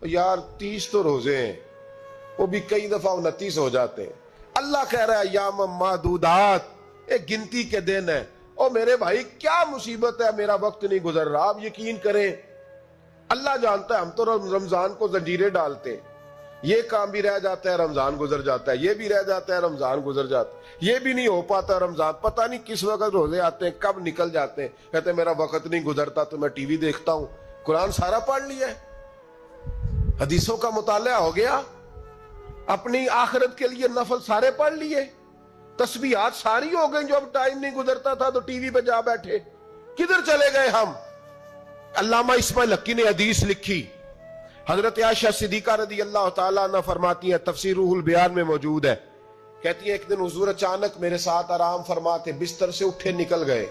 یار 30 تو روزے ہیں، وہ بھی کئی دفعہ 29 ہو جاتے ہیں۔ اللہ کہہ رہا ہے ایام معدودات، ایک گنتی کے دن ہے۔ اور میرے بھائی کیا مصیبت ہے، میرا وقت نہیں گزر رہا۔ آپ یقین کریں، اللہ جانتا ہے ہم تو رمضان کو زنجیریں ڈالتے ہیں، یہ کام بھی رہ جاتا ہے رمضان گزر جاتا ہے، یہ بھی رہ جاتا ہے رمضان گزر جاتا ہے، یہ بھی نہیں ہو پاتا رمضان، پتہ نہیں کس وقت روزے آتے ہیں، کب نکل جاتے ہیں۔ کہتے ہیں میرا وقت نہیں گزرتا تو میں ٹی وی دیکھتا ہوں۔ قرآن سارا پڑھ لیا ہے، حدیثوں کا مطالعہ ہو گیا، اپنی آخرت کے لیے نفل سارے پڑھ لیے، تسبیحات ساری ہو گئی، جو اب ٹائم نہیں گزرتا تھا تو ٹی وی پہ جا بیٹھے۔ کدھر چلے گئے ہم؟ علامہ اسماعیل حقی نے حدیث لکھی، حضرت عائشہ صدیقہ رضی اللہ تعالیٰ عنہ فرماتی ہیں، تفسیر روح البیان میں موجود ہے، کہتی ہیں ایک دن حضور اچانک میرے ساتھ آرام فرماتے بستر سے اٹھے نکل گئے۔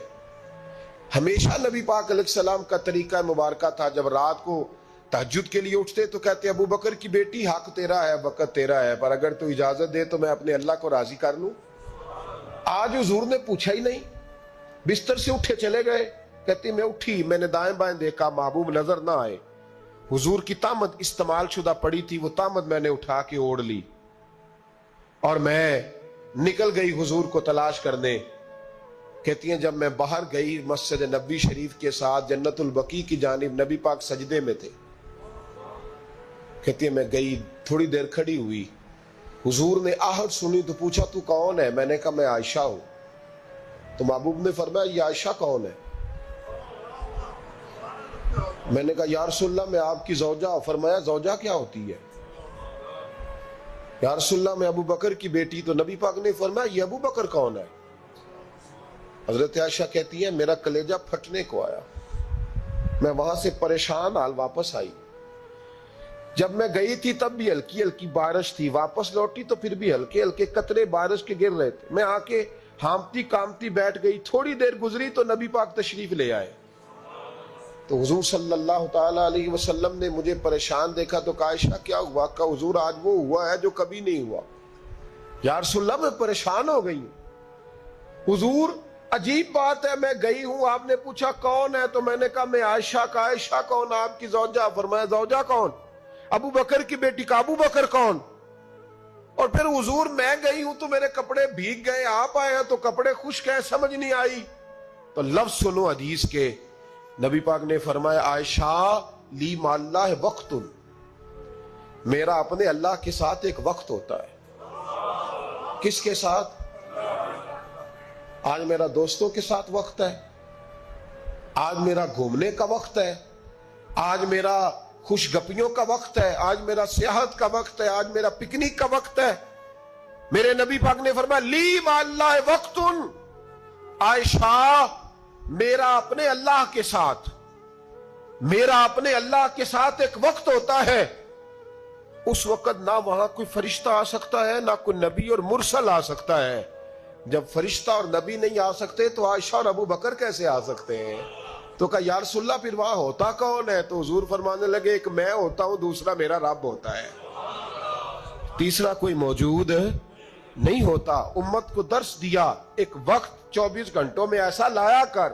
ہمیشہ نبی پاک علیہ السلام کا طریقہ مبارکہ تھا، جب رات کو تہجد کے لیے اٹھتے تو کہتے ابو بکر کی بیٹی حق تیرا ہے، وقت تیرا ہے، پر اگر تو اجازت دے تو میں اپنے اللہ کو راضی کر لوں۔ آج حضور نے پوچھا ہی نہیں، بستر سے اٹھے چلے گئے۔ کہتی میں اٹھی، میں نے دائیں بائیں دیکھا، محبوب نظر نہ آئے۔ حضور کی طامت استعمال شدہ پڑی تھی، وہ طامت میں نے اٹھا کے اوڑھ لی اور میں نکل گئی حضور کو تلاش کرنے۔ کہتی ہیں جب میں باہر گئی مسجد نبوی شریف کے ساتھ جنت البقیع کی جانب، نبی پاک سجدے میں تھے۔ کہتی ہیں میں گئی، تھوڑی دیر کھڑی ہوئی، حضور نے آہٹ سنی تو پوچھا تو کون ہے؟ میں نے کہا میں عائشہ ہوں۔ تو محبوب نے فرمایا یہ عائشہ کون ہے؟ میں نے کہا یا رسول اللہ میں آپ کی زوجہ ہوں۔ فرمایا زوجہ کیا ہوتی ہے؟ یا رسول اللہ میں ابو بکر کی بیٹی۔ تو نبی پاک نے فرمایا یہ ابو بکر کون ہے؟ حضرت عائشہ کہتی ہے میرا کلیجہ پھٹنے کو آیا، میں وہاں سے پریشان حال واپس آئی۔ جب میں گئی تھی تب بھی ہلکی ہلکی بارش تھی، واپس لوٹی تو پھر بھی ہلکے ہلکے قطرے بارش کے گر رہے تھے۔ میں آ کے ہامتی کامتی بیٹھ گئی، تھوڑی دیر گزری تو نبی پاک تشریف لے آئے۔ تو حضور صلی اللہ تعالیٰ علیہ وسلم نے مجھے پریشان دیکھا تو کہا عائشہ کیا ہوا؟ کہا حضور آج وہ ہوا ہے جو کبھی نہیں ہوا۔ یا رسول اللہ میں پریشان ہو گئی ہوں۔ حضور عجیب بات ہے، میں گئی ہوں، آپ نے پوچھا کون ہے تو میں نے کہا میں عائشہ۔ کا عائشہ کون؟ آپ کی زوجہ۔ فرمایا زوجہ کون؟ ابو بکر کی بیٹی۔ کا ابو بکر کون؟ اور پھر حضور میں گئی ہوں تو میرے کپڑے بھیگ گئے، آپ آئے ہیں تو کپڑے خشک ہیں، سمجھ نہیں آئی۔ تو لفظ سنو حدیث کے، نبی پاک نے فرمایا عائشہ لی مع اللہ وقت، میرا اپنے اللہ کے ساتھ ایک وقت ہوتا ہے۔ کس کے ساتھ؟ آج میرا دوستوں کے ساتھ وقت ہے، آج میرا گھومنے کا وقت ہے، آج میرا خوش گپیوں کا وقت ہے، آج میرا سیاحت کا وقت ہے، آج میرا پکنک کا وقت ہے۔ میرے نبی پاک نے فرمایا لی مع اللہ وقت، عائشہ میرا اپنے اللہ کے ساتھ، میرا اپنے اللہ کے ساتھ ایک وقت ہوتا ہے۔ اس وقت نہ وہاں کوئی فرشتہ آ سکتا ہے، نہ کوئی نبی اور مرسل آ سکتا ہے۔ جب فرشتہ اور نبی نہیں آ سکتے تو عائشہ اور ابو بکر کیسے آ سکتے ہیں؟ تو کہا یا رسول اللہ پھر وہاں ہوتا کون ہے؟ تو حضور فرمانے لگے ایک میں ہوتا ہوں، دوسرا میرا رب ہوتا ہے، تیسرا کوئی موجود نہیں ہوتا۔ امت کو درس دیا ایک وقت 24 گھنٹوں میں ایسا لایا کر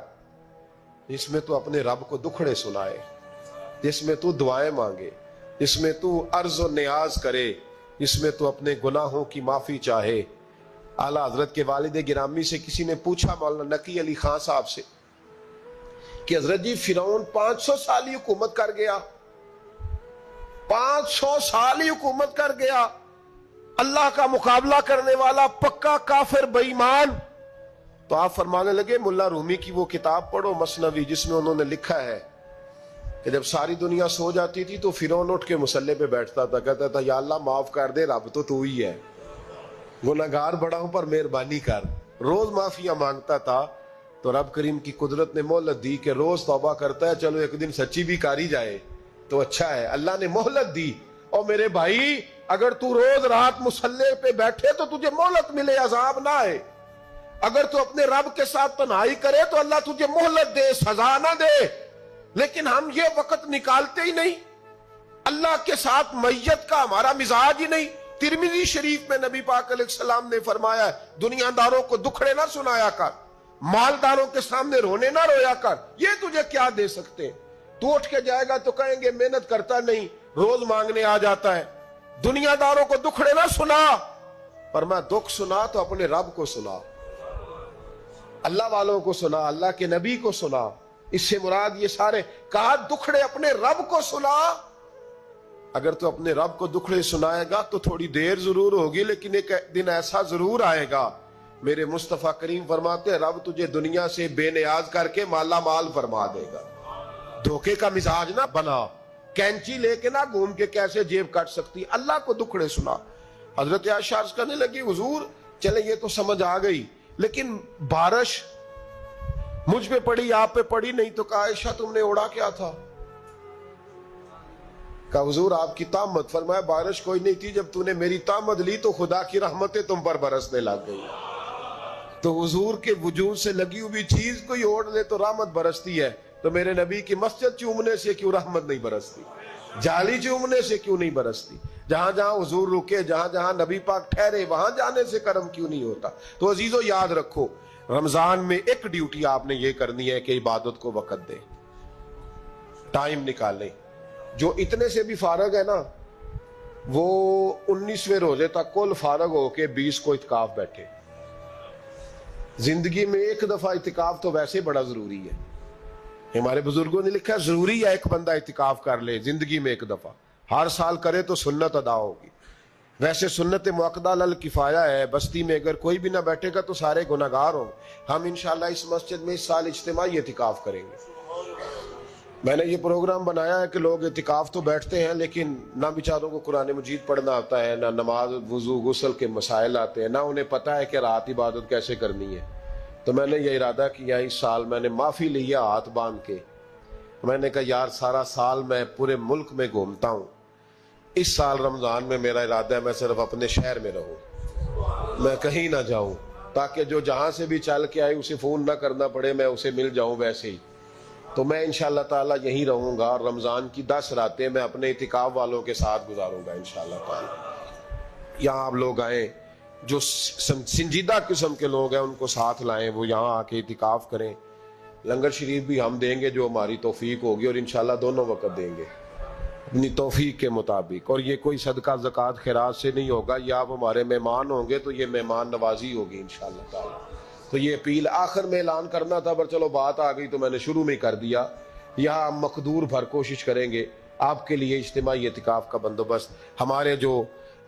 جس میں تو اپنے رب کو دکھڑے سنائے، جس میں تو دعائیں مانگے، جس میں تو عرض و نیاز کرے، جس میں تو اپنے گناہوں کی معافی چاہے۔ اعلیٰ حضرت کے والد گرامی سے کسی نے پوچھا مولانا نقی علی خان صاحب سے کہ حضرت جی فرعون 500 سال ہی حکومت کر گیا، 500 سال ہی حکومت کر گیا، اللہ کا مقابلہ کرنے والا پکا کافر بے ایمان۔ تو آپ فرمانے لگے ملا رومی کی وہ کتاب پڑھو مثنوی، جس میں انہوں نے لکھا ہے کہ جب ساری دنیا سو جاتی تھی تو فرعون اٹھ کے مصلے پہ بیٹھتا تھا، کہتا تھا یا اللہ معاف کر دے، رب تو ہی ہے، گناہگار بڑا ہوں پر مہربانی کر۔ روز معافیاں مانگتا تھا تو رب کریم کی قدرت نے مہلت دی کہ روز توبہ کرتا ہے، چلو ایک دن سچی بھی کاری جائے تو اچھا ہے، اللہ نے مہلت دی۔ اور میرے بھائی اگر تو روز رات مصلے پہ بیٹھے تو تجھے مہلت ملے، عذاب نہ آئے۔ اگر تو اپنے رب کے ساتھ تنہائی کرے تو اللہ تجھے مہلت دے، سزا نہ دے۔ لیکن ہم یہ وقت نکالتے ہی نہیں، اللہ کے ساتھ میت کا ہمارا مزاج ہی نہیں۔ ترمذی شریف میں نبی پاک علیہ السلام نے فرمایا ہے دنیا داروں کو دکھڑے نہ سنایا کر، مالداروں کے سامنے رونے نہ رویا کر، یہ تجھے کیا دے سکتے ہیں؟ تو اٹھ کے جائے گا تو کہیں گے محنت کرتا نہیں، روز مانگنے آ جاتا ہے. دنیا داروں کو دکھڑے نہ سنا، پر میں دکھ سنا تو اپنے رب کو سنا، اللہ والوں کو سنا، اللہ کے نبی کو سنا. اس سے مراد یہ سارے کہا دکھڑے اپنے رب کو سنا. اگر تو اپنے رب کو دکھڑے سنائے گا تو تھوڑی دیر ضرور ہوگی، لیکن ایک دن ایسا ضرور آئے گا. میرے مصطفیٰ کریم فرماتے ہیں رب تجھے دنیا سے بے نیاز کر کے مالا مال فرما دے گا. دھوکے کا مزاج نہ بنا، کینچی لے کے نہ گھوم کے کیسے جیب کٹ سکتی. اللہ کو دکھڑے سنا. حضرت عائشہ عرض کرنے لگی حضور چلے یہ تو سمجھ آ گئی، لیکن بارش مجھ پہ پڑی آپ پہ پڑی نہیں، تو کہا عائشہ تم نے اڑا کیا تھا؟ کہا حضور آپ کی تامت. فرمایا بارش کوئی نہیں تھی، جب تو نے میری تامت لی تو خدا کی رحمتیں تم پر برسنے لگ گئی. تو حضور کے وجود سے لگی ہوئی چیز کوئی اوڑ لے تو رحمت برستی ہے، تو میرے نبی کی مسجد چومنے سے کیوں رحمت نہیں برستی؟ جالی چومنے سے کیوں نہیں برستی؟ جہاں جہاں حضور رکے، جہاں جہاں نبی پاک ٹھہرے، وہاں جانے سے کرم کیوں نہیں ہوتا؟ تو عزیزو یاد رکھو، رمضان میں ایک ڈیوٹی آپ نے یہ کرنی ہے کہ عبادت کو وقت دیں، ٹائم نکالیں. جو اتنے سے بھی فارغ ہے نا، وہ 19ویں روزے تک کل فارغ ہو کے 20 کو اعتکاف بیٹھے. زندگی میں ایک دفعہ اعتکاف تو ویسے بڑا ضروری ہے. ہمارے بزرگوں نے لکھا ضروری ہے ایک بندہ اعتکاف کر لے زندگی میں ایک دفعہ، ہر سال کرے تو سنت ادا ہوگی. ویسے سنت مؤکدہ الکفایہ ہے، بستی میں اگر کوئی بھی نہ بیٹھے گا تو سارے گناہگار ہوں. ہم انشاءاللہ اس مسجد میں اس سال اجتماعی اعتکاف کریں گے. میں نے یہ پروگرام بنایا ہے کہ لوگ اعتکاف تو بیٹھتے ہیں، لیکن نہ بیچاروں کو قرآن مجید پڑھنا آتا ہے، نہ نماز وضو غسل کے مسائل آتے ہیں، نہ انہیں پتہ ہے کہ رات عبادت کیسے کرنی ہے. تو میں نے یہ ارادہ کیا، اس سال میں نے معافی لی ہے ہاتھ باندھ کے. میں نے کہا یار سارا سال میں پورے ملک میں گھومتا ہوں، اس سال رمضان میں میرا ارادہ ہے میں صرف اپنے شہر میں رہوں، میں کہیں نہ جاؤں، تاکہ جو جہاں سے بھی چل کے آئے اسے فون نہ کرنا پڑے، میں اسے مل جاؤں ویسے ہی. تو میں انشاءاللہ تعالیٰ یہیں رہوں گا، اور رمضان کی 10 راتیں میں اپنے اعتکاف والوں کے ساتھ گزاروں گا انشاءاللہ تعالیٰ. یہاں آپ لوگ آئیں، جو سنجیدہ قسم کے لوگ ہیں ان کو ساتھ لائیں، وہ یہاں آ کے اعتکاف کریں. لنگر شریف بھی ہم دیں گے جو ہماری توفیق ہوگی، اور انشاءاللہ دونوں وقت دیں گے اپنی توفیق کے مطابق. اور یہ کوئی صدقہ زکوٰۃ خیرات سے نہیں ہوگا، یہ آپ ہمارے مہمان ہوں گے تو یہ مہمان نوازی ہوگی انشاءاللہ تعالیٰ. تو یہ اپیل آخر میں اعلان کرنا تھا، پر چلو بات آ گئی تو میں نے شروع میں کر دیا. یہاں ہم مقدور بھر کوشش کریں گے آپ کے لیے اجتماعی اعتکاف کا بندوبست. ہمارے جو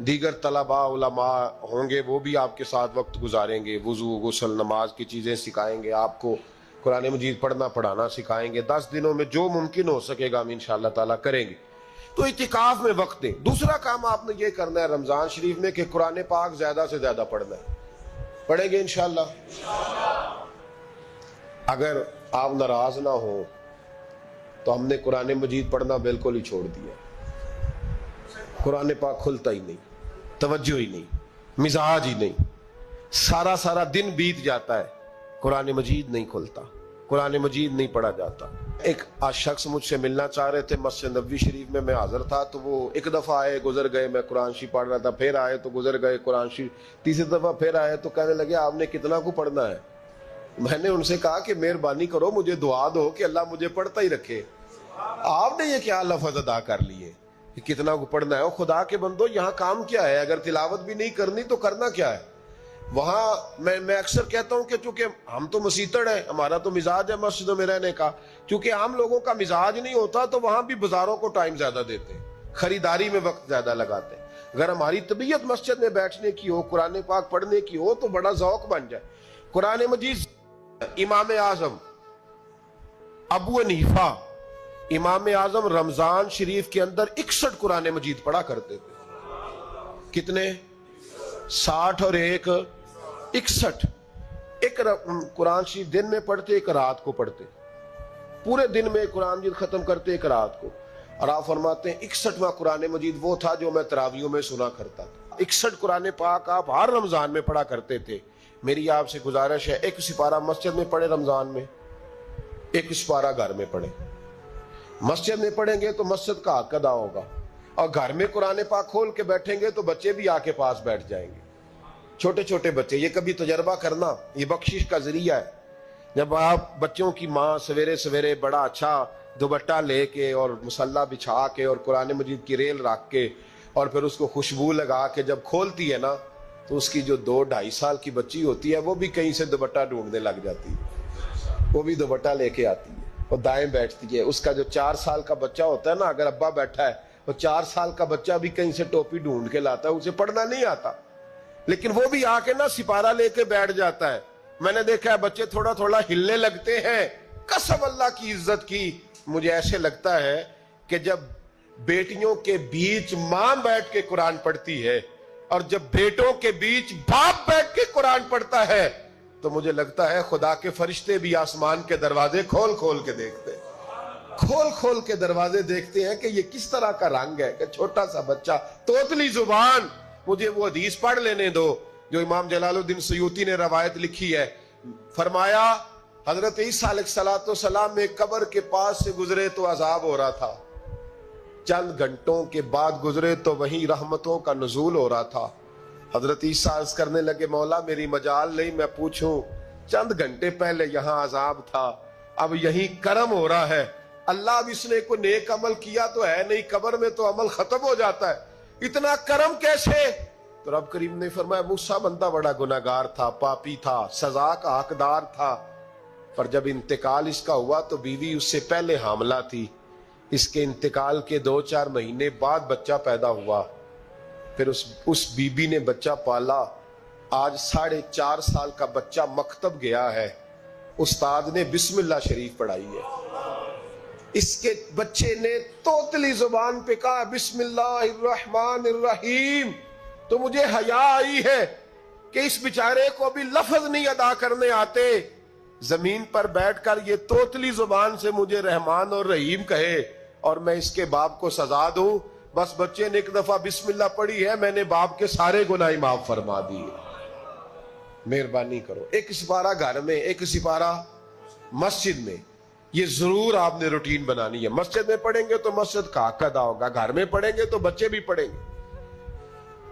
دیگر طلباء علماء ہوں گے وہ بھی آپ کے ساتھ وقت گزاریں گے، وضو غسل نماز کی چیزیں سکھائیں گے آپ کو، قرآن مجید پڑھنا پڑھانا سکھائیں گے. 10 دنوں میں جو ممکن ہو سکے گا ہم انشاءاللہ تعالیٰ کریں گے. تو اعتکاف میں وقت دیں. دوسرا کام آپ نے یہ کرنا ہے رمضان شریف میں کہ قرآن پاک زیادہ سے زیادہ پڑھنا ہے. پڑھیں گے انشاءاللہ. اگر آپ ناراض نہ ہوں تو ہم نے قرآن مجید پڑھنا بالکل ہی چھوڑ دیا. قرآن پاک کھلتا ہی نہیں، توجہ ہی نہیں، مزاج ہی نہیں. سارا دن بیت جاتا ہے، قرآن مجید نہیں کھلتا، قرآن مجید نہیں پڑھا جاتا. ایک شخص مجھ سے ملنا چاہ رہے تھے، مسجد نبوی شریف میں حاضر تھا، تو وہ ایک دفعہ آئے گزر گئے، میں قرآن شریف پڑھ رہا تھا، پھر آئے تو گزر گئے قرآن شریف، تیسری دفعہ پھر آئے تو کہنے لگے آپ نے کتنا کو پڑھنا ہے؟ میں نے ان سے کہا کہ مہربانی کرو مجھے دعا دو کہ اللہ مجھے پڑھتا ہی رکھے. آپ نے یہ کیا لفظ ادا کر لیے کہ کتنا کو پڑھنا ہے؟ خدا کے بندو یہاں کام کیا ہے؟ اگر تلاوت بھی نہیں کرنی تو کرنا کیا ہے؟ وہاں میں اکثر کہتا ہوں کہ چونکہ ہم تو مسیتڑ ہیں، ہمارا تو مزاج ہے مسجدوں میں رہنے کا، چونکہ عام لوگوں کا مزاج نہیں ہوتا تو وہاں بھی بازاروں کو ٹائم زیادہ دیتے ہیں، خریداری میں وقت زیادہ لگاتے ہیں. اگر ہماری طبیعت مسجد میں بیٹھنے کی ہو، قرآن پاک پڑھنے کی ہو تو بڑا ذوق بن جائے. قرآن مجید امام اعظم ابو حنیفہ امام اعظم رمضان شریف کے اندر 61 قرآن مجید پڑھا کرتے تھے. کتنے؟ 60 اور 1 61. ایک قرآن شریف دن میں پڑھتے، ایک رات کو پڑھتے، پورے دن میں قرآن مجید ختم کرتے، ایک رات کو. اور آپ فرماتے ہیں 61واں قرآن مجید وہ تھا جو میں تراویحوں میں سنا کرتا تھا. 61 قرآن پاک آپ ہر رمضان میں پڑھا کرتے تھے. میری آپ سے گزارش ہے ایک سپارہ مسجد میں پڑھے رمضان میں، ایک سپارہ گھر میں پڑھے. مسجد میں پڑھیں گے تو مسجد کا حق ادا ہوگا، اور گھر میں قرآن پاک کھول کے بیٹھیں گے تو بچے بھی آ کے پاس بیٹھ جائیں گے، چھوٹے چھوٹے بچے. یہ کبھی تجربہ کرنا، یہ بخشش کا ذریعہ ہے. جب آپ بچوں کی ماں سویرے سویرے بڑا اچھا دوپٹہ لے کے اور مصلی بچھا کے اور قرآن مجید کی ریل رکھ کے اور پھر اس کو خوشبو لگا کے جب کھولتی ہے نا تو اس کی جو 2-2.5 سال کی بچی ہوتی ہے وہ بھی کہیں سے دوپٹہ ڈھونڈنے لگ جاتی ہے، وہ بھی دوپٹہ لے کے آتی ہے، وہ دائیں بیٹھتی ہے۔ اس کا جو 4 سال کا بچہ ہوتا ہے نا، اگر ابا بیٹھا ہے وہ 4 سال کا بچہ بھی کہیں سے ٹوپی ڈھونڈ کے لاتا ہے، اسے پڑھنا نہیں آتا لیکن وہ بھی آ کے نا سپارہ لے کے بیٹھ جاتا ہے۔ میں نے دیکھا ہے بچے تھوڑا تھوڑا ہلنے لگتے ہیں، قسم اللہ کی عزت کی مجھے ایسے لگتا ہے کہ جب بیٹیوں کے بیچ ماں بیٹھ کے قرآن پڑھتی ہے اور جب بیٹوں کے بیچ باپ بیٹھ کے قرآن پڑھتا ہے تو مجھے لگتا ہے خدا کے فرشتے بھی آسمان کے دروازے کھول کھول کے دیکھتے ہیں، کھول کھول کے دروازے دیکھتے ہیں کہ یہ کس طرح کا رنگ ہے کہ چھوٹا سا بچہ توتلی زبان۔ مجھے وہ حدیث پڑھ لینے دو جو امام جلال الدین سیوطی نے روایت لکھی ہے۔ فرمایا حضرت عیسیٰ علیہ السلام میں قبر کے پاس سے گزرے تو عذاب ہو رہا تھا، چند گھنٹوں کے بعد گزرے تو وہیں رحمتوں کا نزول ہو رہا تھا۔ حضرت عیسیٰ عرض کرنے لگے مولا میری مجال نہیں میں پوچھوں، چند گھنٹے پہلے یہاں عذاب تھا اب یہیں کرم ہو رہا ہے، اللہ اب اس نے کوئی نیک عمل کیا تو ہے نہیں، قبر میں تو عمل ختم ہو جاتا ہے، اتنا کرم کیسے؟ تو رب کریم نے فرمایا موسیٰ بندہ بڑا گناہگار تھا، پاپی تھا، سزا کا حقدار تھا، پر جب انتقال اس کا ہوا تو بیوی اس سے پہلے حاملہ تھی، اس کے انتقال کے 2-4 مہینے بعد بچہ پیدا ہوا، پھر اس بی بی نے بچہ پالا، آج 4.5 سال کا بچہ مکتب گیا ہے، استاد نے بسم اللہ شریف پڑھائی ہے، اس کے بچے نے توتلی زبان پہ کہا بسم اللہ الرحمن الرحیم، تو مجھے حیا آئی ہے کہ اس بیچارے کو ابھی لفظ نہیں ادا کرنے آتے، زمین پر بیٹھ کر یہ توتلی زبان سے مجھے رحمان اور رحیم کہے اور میں اس کے باپ کو سزا دوں، بس بچے نے ایک دفعہ بسم اللہ پڑھی ہے میں نے باپ کے سارے گناہ معاف فرما دیے۔ مہربانی کرو، ایک سپارہ گھر میں، ایک سپارہ مسجد میں، یہ ضرور آپ نے روٹین بنانی ہے۔ مسجد میں پڑھیں گے تو مسجد کا حق ادا ہوگا، گھر میں پڑھیں گے تو بچے بھی پڑھیں گے۔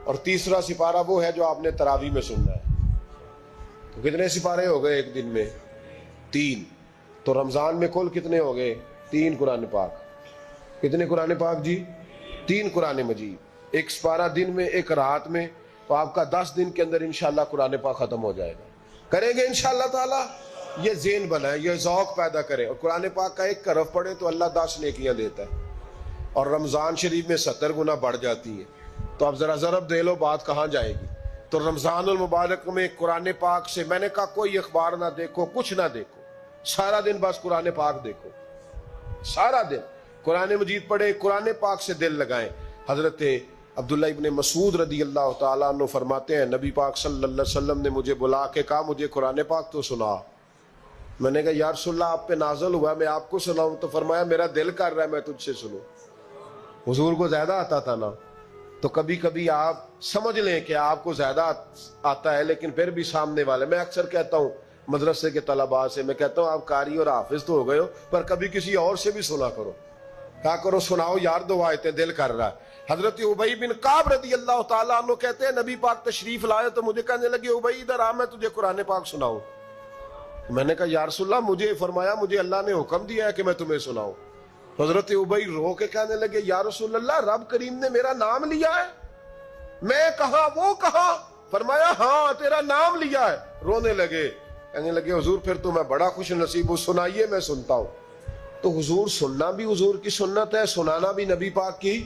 اور تیسرا سپارہ وہ ہے جو آپ نے تراویح میں سننا ہے۔ تو کتنے سپارے ہو گئے ایک دن میں؟ 3۔ تو رمضان میں کل کتنے ہو گئے؟ 3 قرآن پاک۔ کتنے قرآن پاک جی؟ 3 قرآن مجید، ایک سپارہ دن میں ایک رات میں، تو آپ کا 10 دن کے اندر انشاءاللہ قرآن پاک ختم ہو جائے گا۔ کریں گے انشاءاللہ تعالی؟ یہ ذہن بنائیں، یہ ذوق پیدا کریں، اور قرآن پاک کا ایک حرف پڑھیں تو اللہ 10 نیکیاں دیتا ہے، اور رمضان شریف میں 70 گنا بڑھ جاتی ہیں۔ تو اب ذرا ضرب دے لو بات کہاں جائے گی۔ تو رمضان المبارک میں قرآن پاک سے میں نے کہا کوئی اخبار نہ دیکھو، کچھ نہ دیکھو، سارا دن بس قرآن پاک دیکھو، سارا دن قرآن مجید پڑھیں، قرآن پاک سے دل لگائیں۔ حضرت عبداللہ ابن مسعود رضی اللہ تعالیٰ عنہ فرماتے ہیں نبی پاک صلی اللہ علیہ وسلم نے مجھے بلا کے کہا مجھے قرآن پاک تو سنا۔ میں نے کہا یا رسول اللہ آپ پہ نازل ہوا میں آپ کو سناؤں؟ تو فرمایا میرا دل کر رہا ہے میں تجھ سے سنوں۔ حضور کو زیادہ آتا تھا نا، تو کبھی کبھی آپ سمجھ لیں کہ آپ کو زیادہ آتا ہے لیکن پھر بھی سامنے والے، میں اکثر کہتا ہوں مدرسے کے طلباء سے، میں کہتا ہوں آپ قاری اور حافظ تو ہو گئے ہو پر کبھی کسی اور سے بھی سنا کرو، کہا کرو سناؤ یار 2 آیتیں دل کر رہا ہے۔ حضرت ابی بن کعب رضی اللہ تعالیٰ عنہ کہتے ہیں نبی پاک تشریف لائے تو مجھے کہنے لگے ابی ادھر آ میں تجھے قرآن پاک سناؤں۔ میں نے کہا یا رسول اللہ مجھے فرمایا مجھے اللہ نے حکم دیا ہے کہ میں تمہیں سناؤں۔ حضرت ابی رو کے کہنے لگے یا رسول اللہ رب کریم نے میرا نام لیا ہے؟ میں کہاں وہ کہاں؟ فرمایا ہاں تیرا نام لیا ہے۔ رونے لگے، کہنے لگے حضور پھر تو میں بڑا خوش نصیب ہوں، سنائیے میں سنتا ہوں۔ تو حضور سننا بھی حضور کی سنت ہے، سنانا بھی نبی پاک کی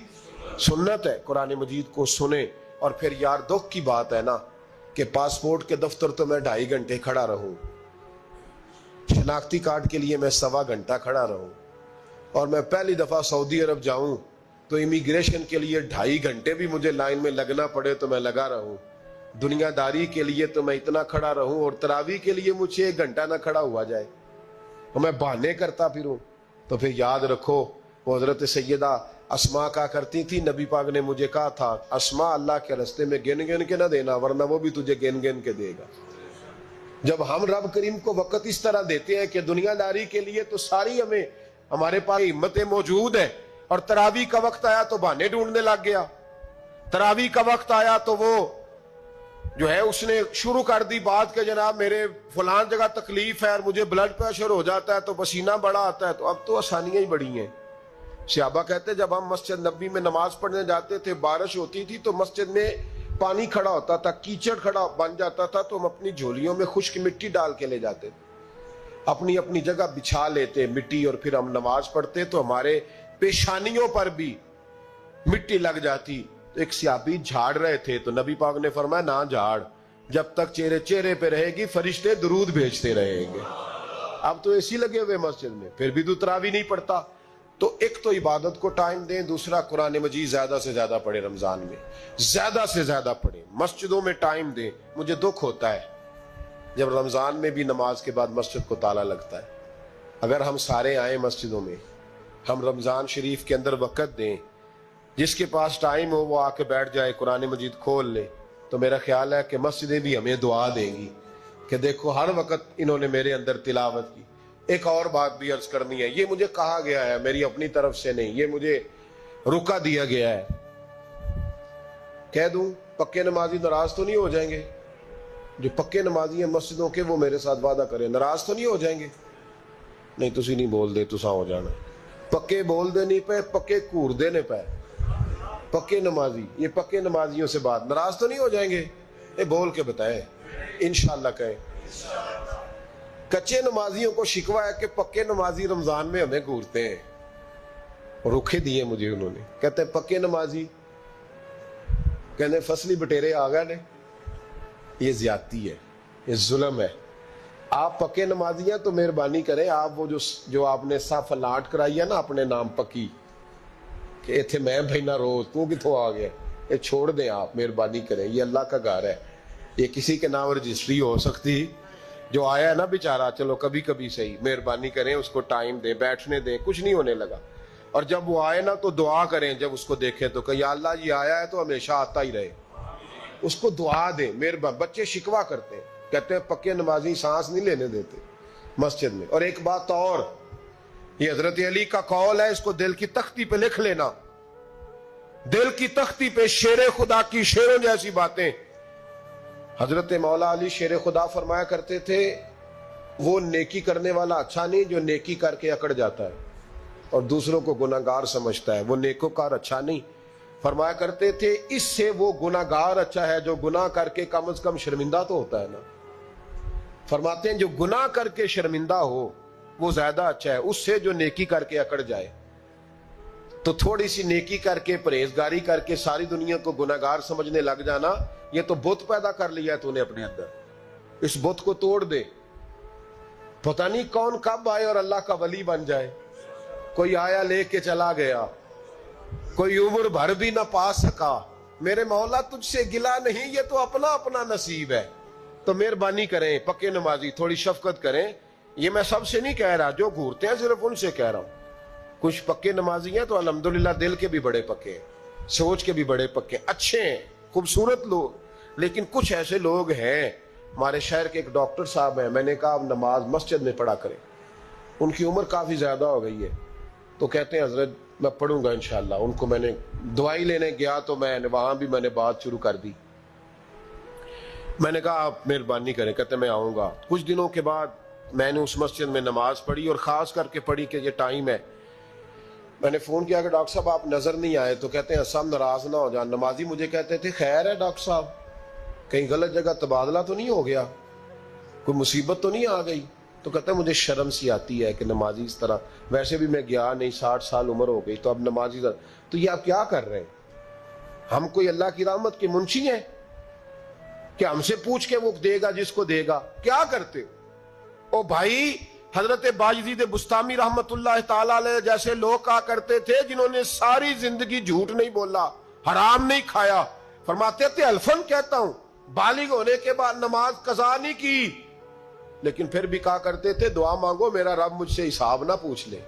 سنت ہے۔ قرآن مجید کو سنیں، اور پھر یار دکھ کی بات ہے نا کہ پاسپورٹ کے دفتر تو میں 2.5 گھنٹے کھڑا رہوں، شناختی کارڈ کے لیے میں 1.25 گھنٹہ کھڑا رہوں، اور میں پہلی دفعہ سعودی عرب جاؤں تو امیگریشن کے لیے 2.5 گھنٹے بھی مجھے لائن میں لگنا پڑے تو میں لگا رہوں، دنیا داری کے لیے تو میں اتنا کھڑا رہوں، اور تراویح کے لیے مجھے 1 گھنٹہ نہ کھڑا ہوا جائے تو میں بہانے کرتا پھروں۔ تو پھر یاد رکھو وہ حضرت سیدہ اسماء کا کرتی تھی، نبی پاک نے مجھے کہا تھا اسماء اللہ کے رستے میں گن گن کے نہ دینا ورنہ وہ بھی تجھے گن گن کے دے گا۔ جب ہم رب کریم کو وقت اس طرح دیتے ہیں کہ دنیا داری کے لیے تو ساری ہمارے پاس ہمتیں موجود ہیں، اور تراویح کا وقت آیا تو بہانے ڈھونڈنے لگ گیا، تراویح کا وقت آیا تو وہ جو ہے اس نے شروع کر دی بات کہ جناب میرے فلان جگہ تکلیف ہے اور مجھے بلڈ پریشر ہو جاتا ہے تو پسینہ بڑا آتا ہے، تو اب تو آسانیاں ہی بڑی ہیں۔ صحابہ کہتے جب ہم مسجد نبی میں نماز پڑھنے جاتے تھے، بارش ہوتی تھی تو مسجد میں پانی کھڑا ہوتا تھا، کیچڑ کھڑا بن جاتا تھا، تو ہم اپنی جھولیوں میں خشک مٹی ڈال کے لے جاتے تھے، اپنی اپنی جگہ بچھا لیتے مٹی، اور پھر ہم نماز پڑھتے تو ہمارے پیشانیوں پر بھی مٹی لگ جاتی۔ تو ایک صحابی جھاڑ رہے تھے تو نبی پاک نے فرمایا نہ جھاڑ، جب تک چہرے پہ رہے گی فرشتے درود بھیجتے رہیں گے۔ اب تو ایسی لگے ہوئے مسجد میں، پھر بھی تو تراویح نہیں پڑھتا۔ تو ایک تو عبادت کو ٹائم دیں، دوسرا قرآن مجید زیادہ سے زیادہ پڑھیں، رمضان میں زیادہ سے زیادہ پڑھیں، مسجدوں میں ٹائم دیں۔ مجھے دکھ ہوتا ہے جب رمضان میں بھی نماز کے بعد مسجد کو تالا لگتا ہے۔ اگر ہم سارے آئیں مسجدوں میں، ہم رمضان شریف کے اندر وقت دیں، جس کے پاس ٹائم ہو وہ آ کے بیٹھ جائے، قرآن مجید کھول لے، تو میرا خیال ہے کہ مسجدیں بھی ہمیں دعا دیں گی کہ دیکھو ہر وقت انہوں نے میرے اندر تلاوت کی۔ ایک اور بات بھی عرض کرنی ہے، یہ مجھے کہا گیا ہے، میری اپنی طرف سے نہیں، یہ مجھے رکا دیا گیا ہے۔ کہہ دوں پکے نمازی ناراض تو نہیں ہو جائیں گے؟ جو پکے نمازی ہیں مسجدوں کے وہ میرے ساتھ وعدہ کریں، ناراض تو نہیں ہو جائیں گے؟ نہیں تسی نہیں بول دے، تساں ہو جانا۔ پکے بول دے نہیں پے، پکے کور دے نے پے۔ پکے نمازی، یہ پکے نمازیوں سے بات، ناراض تو نہیں ہو جائیں گے؟ یہ بول کے بتائیں، انشاءاللہ کہیں۔ کچے نمازیوں کو شکوہ ہے کہ پکے نمازی رمضان میں ہمیں گھورتے ہیں، رکھے دیے مجھے انہوں نے، کہتے ہیں پکے نمازی، کہتے ہیں فصلی بٹیرے آ گئے نے۔ یہ زیادتی ہے، یہ ظلم ہے۔ آپ پکے نمازی ہیں تو مہربانی کریں، آپ وہ جو آپ نے صف الاٹ کرائی ہے نا اپنے نام پکی، کہ ایتھے میں بھینا روز تو کتوں آ گیا، یہ چھوڑ دیں آپ، مہربانی کریں، یہ اللہ کا گھر ہے، یہ کسی کے نام رجسٹری ہو سکتی۔ جو آیا ہے نا بیچارہ، چلو کبھی کبھی صحیح، مہربانی کریں اس کو ٹائم دیں، بیٹھنے دیں، کچھ نہیں ہونے لگا۔ اور جب وہ آئے نا تو دعا کریں، جب اس کو دیکھیں تو کہ یا اللہ یہ آیا ہے تو ہمیشہ آتا ہی رہے، اس کو دعا دیں، مہربان۔ بچے شکوہ کرتے ہیں، کہتے ہیں پکے نمازی سانس نہیں لینے دیتے مسجد میں۔ اور ایک بات اور، یہ حضرت علی کا قول ہے، اس کو دل کی تختی پہ لکھ لینا، دل کی تختی پہ، شیر خدا کی شیروں جیسی باتیں۔ حضرت مولا علی شیر خدا فرمایا کرتے تھے، وہ نیکی کرنے والا اچھا نہیں جو نیکی کر کے اکڑ جاتا ہے اور دوسروں کو گناہگار سمجھتا ہے، وہ نیکوکار اچھا نہیں۔ فرمایا کرتے تھے اس سے وہ گناہگار اچھا ہے جو گناہ کر کے کم از کم شرمندہ تو ہوتا ہے نا۔ فرماتے ہیں جو گناہ کر کے شرمندہ ہو وہ زیادہ اچھا ہے اس سے جو نیکی کر کے اکڑ جائے۔ تو تھوڑی سی نیکی کر کے، پرہیزگاری کر کے ساری دنیا کو گناہگار سمجھنے لگ جانا، یہ تو بت پیدا کر لیا ہے تو نے اپنے اندر، اس بت کو توڑ دے۔ پتہ نہیں کون کب آئے اور اللہ کا ولی بن جائے، کوئی آیا لے کے چلا گیا، کوئی عمر بھر بھی نہ پا سکا۔ میرے مولا تجھ سے گلا نہیں، یہ تو اپنا اپنا نصیب ہے۔ تو مہربانی کریں پکے نمازی، تھوڑی شفقت کریں۔ یہ میں سب سے نہیں کہہ رہا، جو گھورتے ہیں صرف ان سے کہہ رہا ہوں۔ کچھ پکے نمازی ہیں تو الحمدللہ دل کے بھی بڑے پکے ہیں، سوچ کے بھی بڑے پکے، اچھے ہیں، خوبصورت لوگ۔ لیکن کچھ ایسے لوگ ہیں، ہمارے شہر کے ایک ڈاکٹر صاحب ہیں، میں نے کہا آپ نماز مسجد میں پڑھا کریں، ان کی عمر کافی زیادہ ہو گئی ہے، تو کہتے ہیں حضرت میں پڑھوں گا انشاءاللہ۔ ان کو میں نے دوائی لینے گیا تو وہاں بھی میں نے بات شروع کر دی، میں نے کہا آپ مہربانی کریں، کہتے میں آؤں گا۔ کچھ دنوں کے بعد میں نے اس مسجد میں نماز پڑھی اور خاص کر کے پڑھی کہ یہ ٹائم ہے۔ میں نے فون کیا کہ ڈاکٹر صاحب آپ نظر نہیں آئے، تو کہتے ہیں سب ناراض نہ ہو جان۔ نمازی مجھے کہتے تھے خیر ہے ڈاکٹر صاحب، کہیں غلط جگہ تبادلہ تو نہیں ہو گیا، کوئی مصیبت تو نہیں آ گئی؟ تو کہتا ہے مجھے شرم سی آتی ہے کہ نمازی اس طرح، ویسے بھی میں گیا نہیں، 60 سال عمر ہو گئی، تو اب نمازی تو یہ آپ کیا کر رہے ہیں؟ ہم کوئی اللہ کی رحمت کے منشی ہیں کہ ہم سے پوچھ کے وہ دے گا جس کو دے گا؟ کیا کرتے او بھائی؟ حضرت باجزید بستامی رحمت اللہ تعالی علیہ جیسے لوگ کہا کرتے تھے جنہوں نے ساری زندگی جھوٹ نہیں بولا، حرام نہیں کھایا، فرماتے تھے الفن کہتا ہوں، بالغ ہونے کے بعد نماز قضا نہیں کی، لیکن پھر بھی کہا کرتے تھے دعا مانگو میرا رب مجھ سے حساب نہ پوچھ لے۔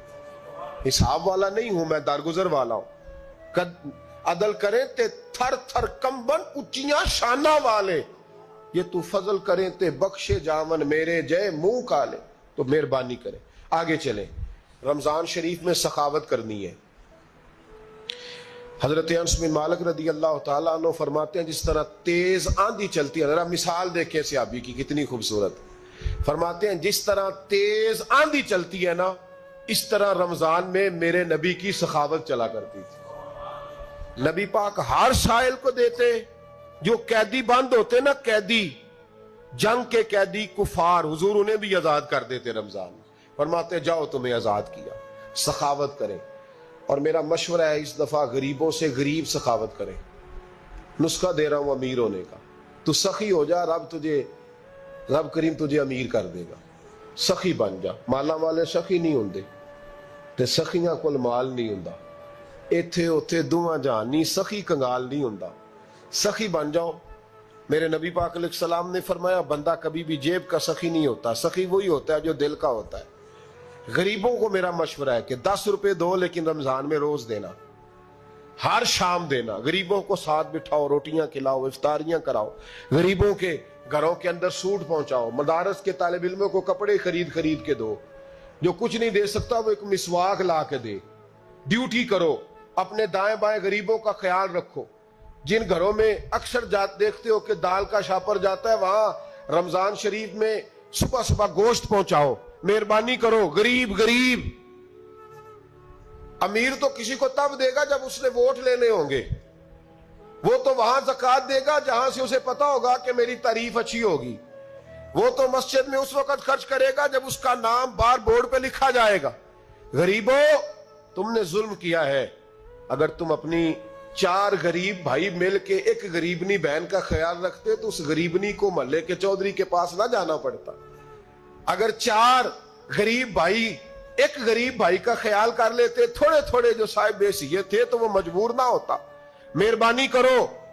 حساب والا نہیں ہوں میں، درگزر والا ہوں۔ عدل کریں تے تھر تھر کمبن اچیاں شانہ والے، یہ تو فضل کریں تے بخشے جاون میرے جے منہ کالے۔ تو مہربانی کریں، آگے چلیں۔ رمضان شریف میں سخاوت کرنی ہے۔ حضرت انس بن مالک رضی اللہ تعالیٰ عنہ فرماتے ہیں جس طرح تیز آندھی چلتی ہے، ذرا مثال دیکھیں صحابی کی کتنی خوبصورت، فرماتے ہیں جس طرح تیز آندھی چلتی ہے نا، اس طرح رمضان میں میرے نبی کی سخاوت چلا کرتی تھی۔ نبی پاک ہر سائل کو دیتے، جو قیدی بند ہوتے نا، قیدی جنگ کے قیدی کفار، حضور انہیں بھی آزاد کر دیتے رمضان میں، فرماتے جاؤ تمہیں آزاد کیا، سخاوت کریں۔ اور میرا مشورہ ہے اس دفعہ غریبوں سے غریب سخاوت کریں۔ نسخہ دے رہا ہوں امیر ہونے کا، تو سخی ہو جا، رب کریم تجھے امیر کر دے گا، سخی بن جا۔ مالا والے سخی نہیں ہوندے تے سخیاں کول مال نہیں ہوندا، ایتھے اوتھے دوواں جہانی، سخی کنگال نہیں ہوندا، سخی بن جاؤ۔ میرے نبی پاک علیہ السلام نے فرمایا بندہ کبھی بھی جیب کا سخی نہیں ہوتا، سخی وہی ہوتا ہے جو دل کا ہوتا ہے۔ غریبوں کو میرا مشورہ ہے کہ 10 روپے دو، لیکن رمضان میں روز دینا، ہر شام دینا، غریبوں کو ساتھ بٹھاؤ، روٹیاں کھلاؤ، افطاریاں کراؤ، غریبوں کے گھروں کے اندر سوٹ پہنچاؤ، مدارس کے طالب علموں کو کپڑے خرید کے دو، جو کچھ نہیں دے سکتا وہ ایک مسواک لا کے دے، ڈیوٹی کرو، اپنے دائیں بائیں غریبوں کا خیال رکھو۔ جن گھروں میں اکثر دیکھتے ہو کہ دال کا شاپر جاتا ہے، وہاں رمضان شریف میں صبح صبح گوشت پہنچاؤ، مہربانی کرو۔ غریب امیر تو کسی کو تب دے گا جب اس نے ووٹ لینے ہوں گے، وہ تو وہاں زکوٰۃ دے گا جہاں سے اسے پتا ہوگا کہ میری تعریف اچھی ہوگی، وہ تو مسجد میں اس وقت خرچ کرے گا جب اس کا نام بار بورڈ پہ لکھا جائے گا۔ غریبوں، تم نے ظلم کیا ہے، اگر تم اپنی 4 غریب بھائی مل کے ایک غریبنی بہن کا خیال رکھتے تو اس غریبنی کو محلے کے چودھری کے پاس نہ جانا پڑتا۔ اگر 4 غریب بھائی ایک غریب بھائی کا خیال کر لیتے، تھوڑے تھوڑے جو صاحب حیثیت تھے، تو وہ مجبور نہ ہوتا۔ مہربانی کرو،